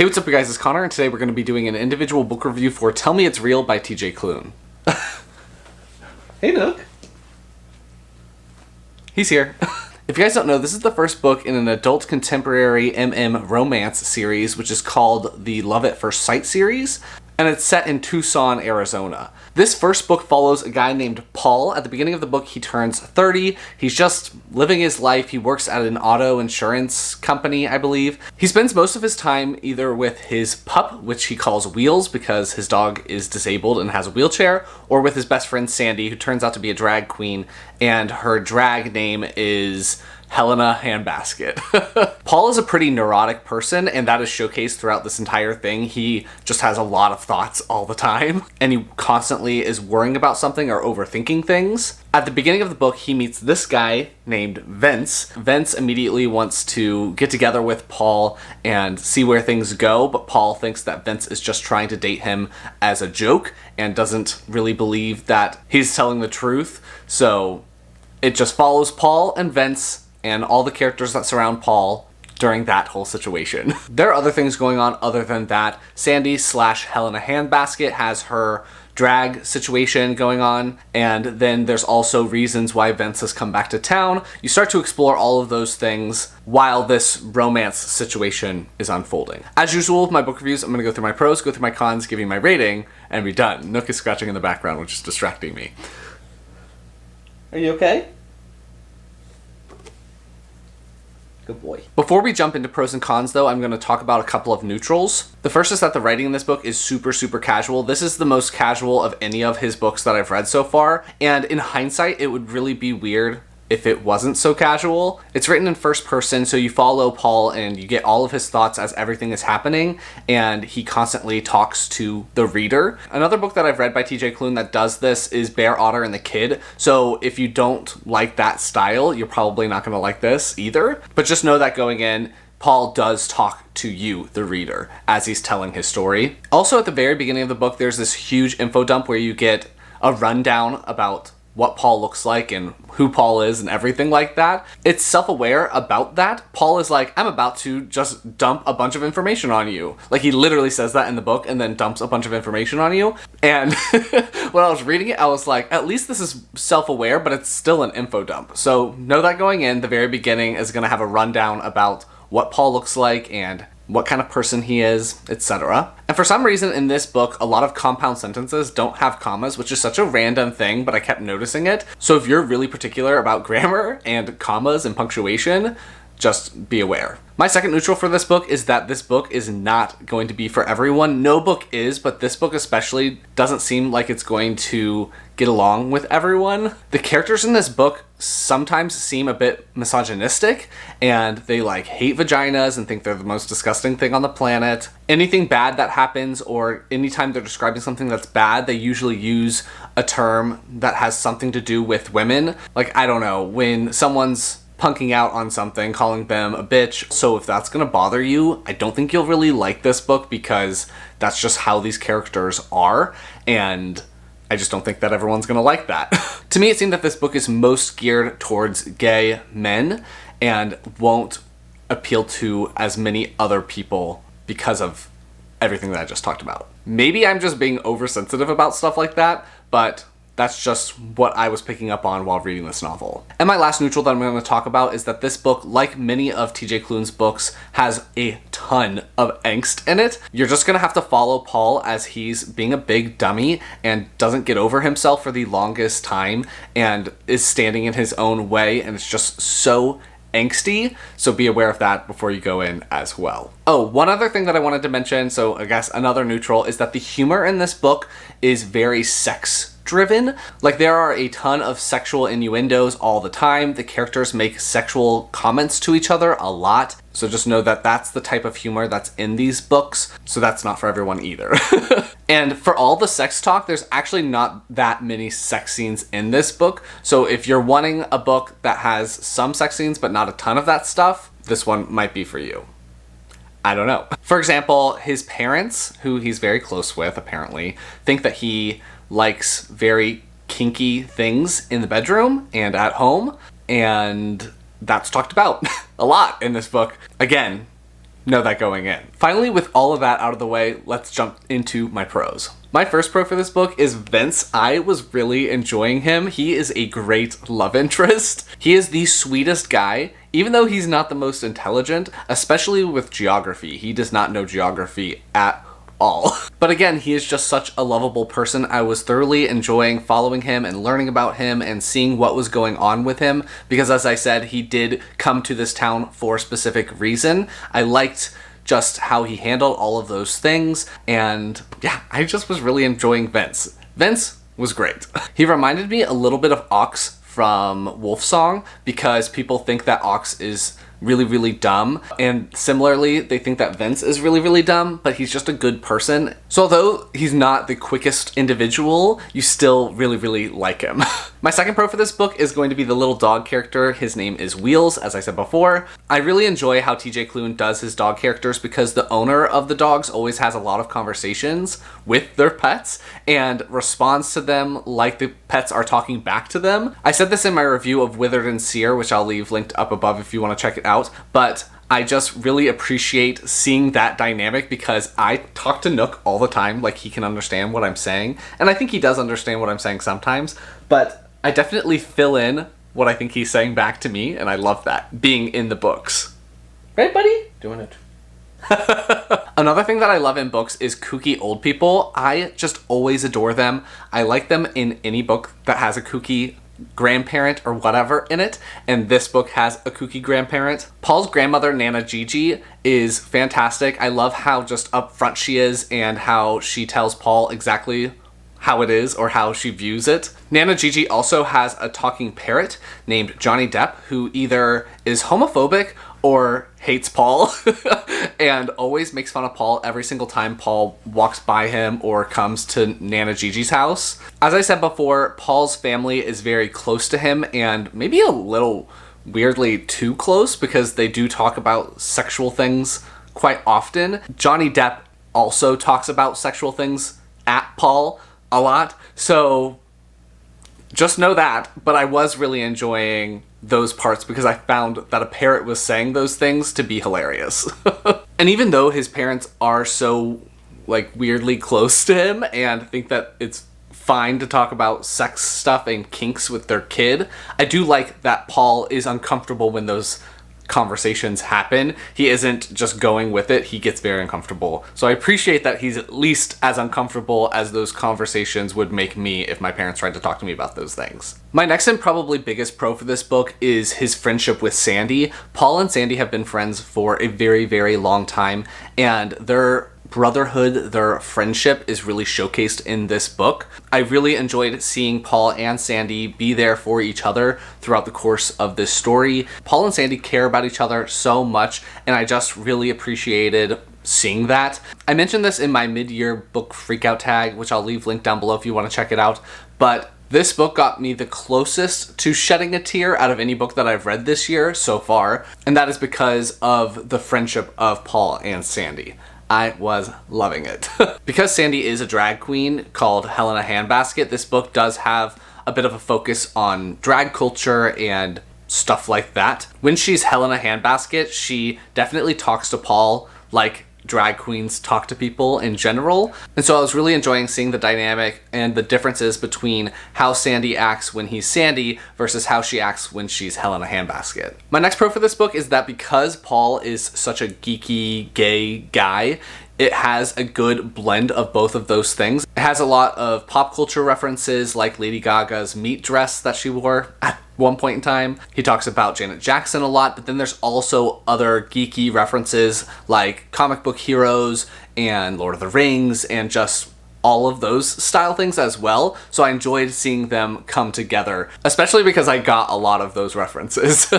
Hey, what's up you guys, it's Connor, and today we're going to be doing an individual book review for Tell Me It's Real by TJ Klune. Hey Nook. He's here. If you guys don't know, this is the first book in an adult contemporary romance series, which is called the Love at First Sight series, and it's set in Tucson, Arizona. This first book follows a guy named Paul. At the beginning of the book, he turns 30. He's just living his life. He works at an auto insurance company, I believe. He spends most of his time either with his pup, which he calls Wheels because his dog is disabled and has a wheelchair, or with his best friend Sandy, who turns out to be a drag queen, and her drag name is Helena Handbasket. Paul is a pretty neurotic person, and that is showcased throughout this entire thing. He just has a lot of thoughts all the time, and he constantly is worrying about something or overthinking things. At the beginning of the book, he meets this guy named Vince. Vince immediately wants to get together with Paul and see where things go, but Paul thinks that Vince is just trying to date him as a joke and doesn't really believe that he's telling the truth. So it just follows Paul and Vince and all the characters that surround Paul during that whole situation. There are other things going on other than that. Sandy / Helena Handbasket has her drag situation going on, and then there's also reasons why Vince has come back to town. You start to explore all of those things while this romance situation is unfolding. As usual with my book reviews, I'm going to go through my pros, go through my cons, give you my rating, and be done. Nook is scratching in the background, which is distracting me. Are you okay? Good boy. Before we jump into pros and cons though, I'm going to talk about a couple of neutrals. The first is that the writing in this book is super casual. This is the most casual of any of his books that I've read so far, and in hindsight it would really be weird if it wasn't so casual. It's written in first person, so you follow Paul and you get all of his thoughts as everything is happening, and he constantly talks to the reader. Another book that I've read by TJ Klune that does this is Bear, Otter, and the Kid, so if you don't like that style, you're probably not going to like this either. But just know that going in, Paul does talk to you, the reader, as he's telling his story. Also, at the very beginning of the book, there's this huge info dump where you get a rundown about what Paul looks like and who Paul is and everything like that. It's self-aware about that. Paul is like, I'm about to just dump a bunch of information on you. Like, he literally says that in the book and then dumps a bunch of information on you. And when I was reading it, I was like, at least this is self-aware, but it's still an info dump. So know that going in, the very beginning is going to have a rundown about what Paul looks like and what kind of person he is, etc. And for some reason in this book, a lot of compound sentences don't have commas, which is such a random thing, but I kept noticing it. So if you're really particular about grammar and commas and punctuation, just be aware. My second neutral for this book is that this book is not going to be for everyone. No book is, but this book especially doesn't seem like it's going to get along with everyone. The characters in this book sometimes seem a bit misogynistic, and they like hate vaginas and think they're the most disgusting thing on the planet. Anything bad that happens, or anytime they're describing something that's bad, they usually use a term that has something to do with women. Like, I don't know, when someone's punking out on something, calling them a bitch. So if that's gonna bother you, I don't think you'll really like this book, because that's just how these characters are, and I just don't think that everyone's gonna like that. To me, it seemed that this book is most geared towards gay men and won't appeal to as many other people because of everything that I just talked about. Maybe I'm just being oversensitive about stuff like that, but that's just what I was picking up on while reading this novel. And my last neutral that I'm going to talk about is that this book, like many of TJ Klune's books, has a ton of angst in it. You're just going to have to follow Paul as he's being a big dummy and doesn't get over himself for the longest time and is standing in his own way, and it's just so angsty, so be aware of that before you go in as well. Oh, one other thing that I wanted to mention, so I guess another neutral, is that the humor in this book is very sex driven. Like, there are a ton of sexual innuendos all the time. The characters make sexual comments to each other a lot. So just know that that's the type of humor that's in these books. So that's not for everyone either. And for all the sex talk, there's actually not that many sex scenes in this book. So if you're wanting a book that has some sex scenes but not a ton of that stuff, this one might be for you. I don't know. For example, his parents, who he's very close with apparently, think that he likes very kinky things in the bedroom and at home, and that's talked about a lot in this book. Again, know that going in. Finally, with all of that out of the way, let's jump into my pros. My first pro for this book is Vince. I was really enjoying him. He is a great love interest. He is the sweetest guy, even though he's not the most intelligent, especially with geography. He does not know geography at all. But again, he is just such a lovable person. I was thoroughly enjoying following him and learning about him and seeing what was going on with him, because as I said, he did come to this town for a specific reason. I liked just how he handled all of those things, and yeah, I just was really enjoying Vince. Vince was great. He reminded me a little bit of Ox from Wolfsong, because people think that Ox is really, really dumb, and similarly, they think that Vince is really, really dumb, but he's just a good person. So although he's not the quickest individual, you still really, really like him. My second pro for this book is going to be the little dog character. His name is Wheels, as I said before. I really enjoy how TJ Klune does his dog characters, because the owner of the dogs always has a lot of conversations with their pets and responds to them like the pets are talking back to them. I said this in my review of Withered and Sear, which I'll leave linked up above if you want to check it out, but I just really appreciate seeing that dynamic, because I talk to Nook all the time, like he can understand what I'm saying, and I think he does understand what I'm saying sometimes, but I definitely fill in what I think he's saying back to me, and I love that, being in the books. Right, buddy? Doing it. Another thing that I love in books is kooky old people. I just always adore them. I like them in any book that has a kooky grandparent or whatever in it, and this book has a kooky grandparent. Paul's grandmother, Nana Gigi, is fantastic. I love how just upfront she is and how she tells Paul exactly how it is or how she views it. Nana Gigi also has a talking parrot named Johnny Depp, who either is homophobic or hates Paul and always makes fun of Paul every single time Paul walks by him or comes to Nana Gigi's house. As I said before, Paul's family is very close to him, and maybe a little weirdly too close, because they do talk about sexual things quite often. Johnny Depp also talks about sexual things at Paul a lot, so just know that. But I was really enjoying those parts because I found that a parrot was saying those things to be hilarious. And even though his parents are so like weirdly close to him and think that it's fine to talk about sex stuff and kinks with their kid, I do like that Paul is uncomfortable when those conversations happen. He isn't just going with it, he gets very uncomfortable. So I appreciate that he's at least as uncomfortable as those conversations would make me if my parents tried to talk to me about those things. My next and probably biggest pro for this book is his friendship with Sandy. Paul and Sandy have been friends for a very, very long time, and their brotherhood, their friendship is really showcased in this book. I really enjoyed seeing Paul and Sandy be there for each other throughout the course of this story. Paul and Sandy care about each other so much, and I just really appreciated seeing that. I mentioned this in my mid-year book freakout tag, which I'll leave linked down below if you want to check it out, but this book got me the closest to shedding a tear out of any book that I've read this year so far, and that is because of the friendship of Paul and Sandy. I was loving it. Because Sandy is a drag queen called Helena Handbasket, this book does have a bit of a focus on drag culture and stuff like that. When she's Helena Handbasket, she definitely talks to Paul like drag queens talk to people in general. And so I was really enjoying seeing the dynamic and the differences between how Sandy acts when he's Sandy versus how she acts when she's Helena Handbasket. My next pro for this book is that because Paul is such a geeky gay guy, it has a good blend of both of those things. It has a lot of pop culture references like Lady Gaga's meat dress that she wore at one point in time. He talks about Janet Jackson a lot, but then there's also other geeky references like comic book heroes and Lord of the Rings and just all of those style things as well. So I enjoyed seeing them come together, especially because I got a lot of those references.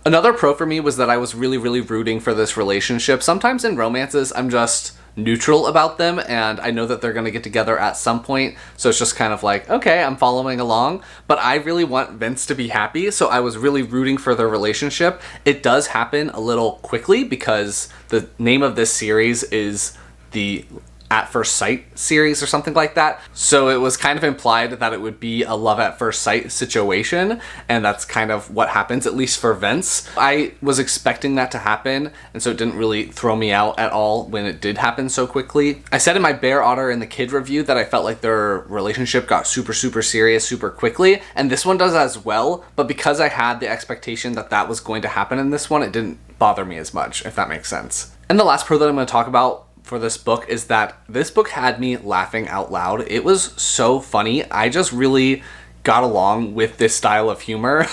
Another pro for me was that I was really, really rooting for this relationship. Sometimes in romances, I'm just neutral about them, and I know that they're going to get together at some point, so it's just kind of like, okay, I'm following along, but I really want Vince to be happy, so I was really rooting for their relationship. It does happen a little quickly because the name of this series is the at first sight series or something like that. So it was kind of implied that it would be a love at first sight situation, and that's kind of what happens, at least for Vince. I was expecting that to happen, and so it didn't really throw me out at all when it did happen so quickly. I said in my Bear, Otter, and the Kid review that I felt like their relationship got super serious super quickly, and this one does as well, but because I had the expectation that that was going to happen in this one, it didn't bother me as much, if that makes sense. And the last pro that I'm going to talk about for this book is that this book had me laughing out loud. It was so funny. I just really got along with this style of humor.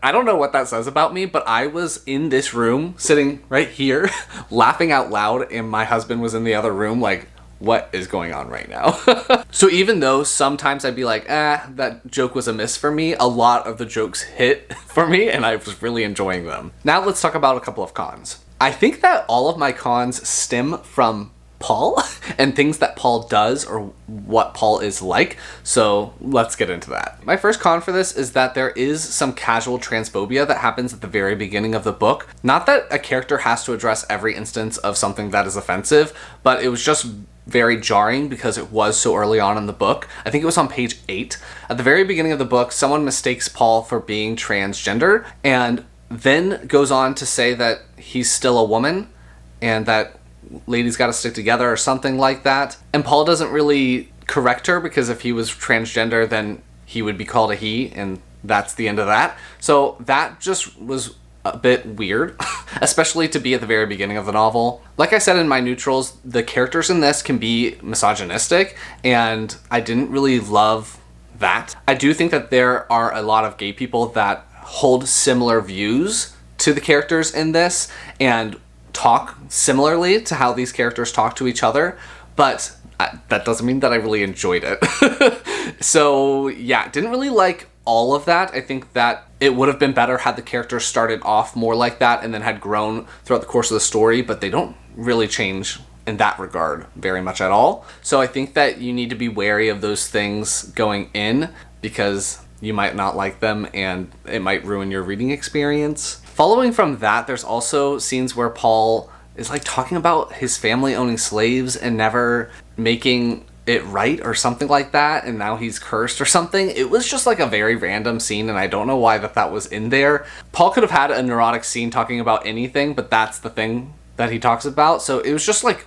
I don't know what that says about me, but I was in this room, sitting right here, laughing out loud, and my husband was in the other room like, what is going on right now? So even though sometimes I'd be like, that joke was a miss for me, a lot of the jokes hit for me, and I was really enjoying them. Now let's talk about a couple of cons. I think that all of my cons stem from Paul and things that Paul does or what Paul is like, so let's get into that. My first con for this is that there is some casual transphobia that happens at the very beginning of the book. Not that a character has to address every instance of something that is offensive, but it was just very jarring because it was so early on in the book. I think it was on page 8. At the very beginning of the book, someone mistakes Paul for being transgender and then goes on to say that he's still a woman and that ladies gotta stick together or something like that. And Paul doesn't really correct her because if he was transgender, then he would be called a he, and that's the end of that. So that just was a bit weird, especially to be at the very beginning of the novel. Like I said in my neutrals, the characters in this can be misogynistic, and I didn't really love that. I do think that there are a lot of gay people that hold similar views to the characters in this and talk similarly to how these characters talk to each other, but that doesn't mean that I really enjoyed it. So yeah, didn't really like all of that. I think that it would have been better had the characters started off more like that and then had grown throughout the course of the story, but they don't really change in that regard very much at all. So I think that you need to be wary of those things going in because you might not like them and it might ruin your reading experience. Following from that, there's also scenes where Paul is like talking about his family owning slaves and never making it right or something like that, and now he's cursed or something. It was just like a very random scene, and I don't know why that was in there. Paul could have had a neurotic scene talking about anything, but that's the thing that he talks about, so it was just like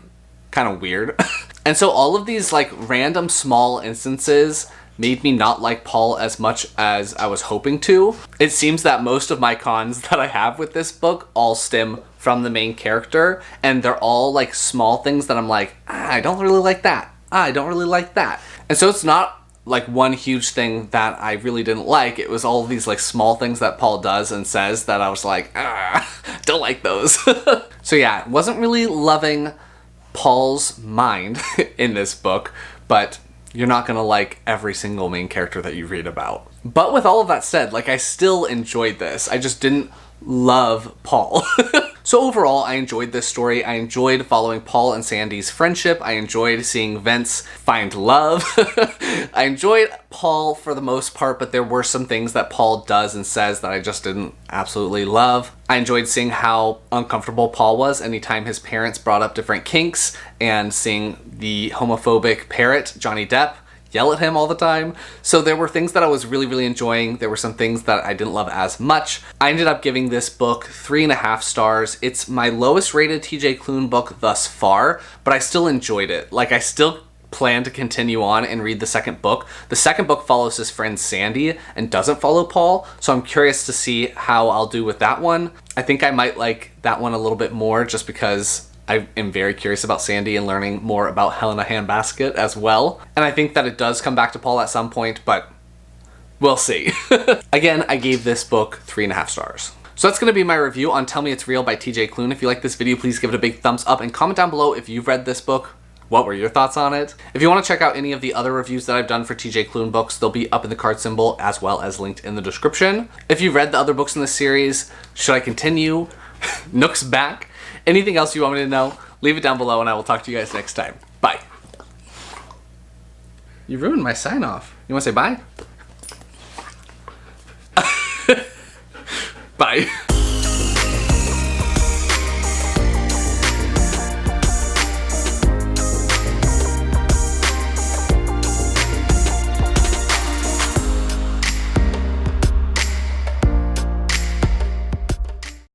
kind of weird. And so all of these like random small instances made me not like Paul as much as I was hoping to. It seems that most of my cons that I have with this book all stem from the main character, and they're all like small things that I'm like, I don't really like that. I don't really like that. And so it's not like one huge thing that I really didn't like. It was all of these like small things that Paul does and says that I was like, don't like those. So yeah, wasn't really loving Paul's mind in this book, but you're not gonna like every single main character that you read about. But with all of that said, like I still enjoyed this. I just didn't love Paul. So overall, I enjoyed this story. I enjoyed following Paul and Sandy's friendship. I enjoyed seeing Vince find love. I enjoyed Paul for the most part, but there were some things that Paul does and says that I just didn't absolutely love. I enjoyed seeing how uncomfortable Paul was anytime his parents brought up different kinks, and seeing the homophobic parrot, Johnny Depp, yell at him all the time. So there were things that I was really enjoying. There were some things that I didn't love as much. I ended up giving this book 3.5 stars. It's my lowest rated TJ Klune book thus far, but I still enjoyed it. Like I still plan to continue on and read the second book. The second book follows his friend Sandy and doesn't follow Paul, so I'm curious to see how I'll do with that one. I think I might like that one a little bit more just because I am very curious about Sandy and learning more about Helena Handbasket as well. And I think that it does come back to Paul at some point, but we'll see. Again, I gave this book 3.5 stars. So that's going to be my review on Tell Me It's Real by TJ Klune. If you like this video, please give it a big thumbs up and comment down below if you've read this book. What were your thoughts on it? If you want to check out any of the other reviews that I've done for TJ Klune books, they'll be up in the card symbol as well as linked in the description. If you've read the other books in this series, should I continue? Nook's back. Anything else you want me to know, leave it down below and I will talk to you guys next time. Bye. You ruined my sign off. You want to say bye? Bye.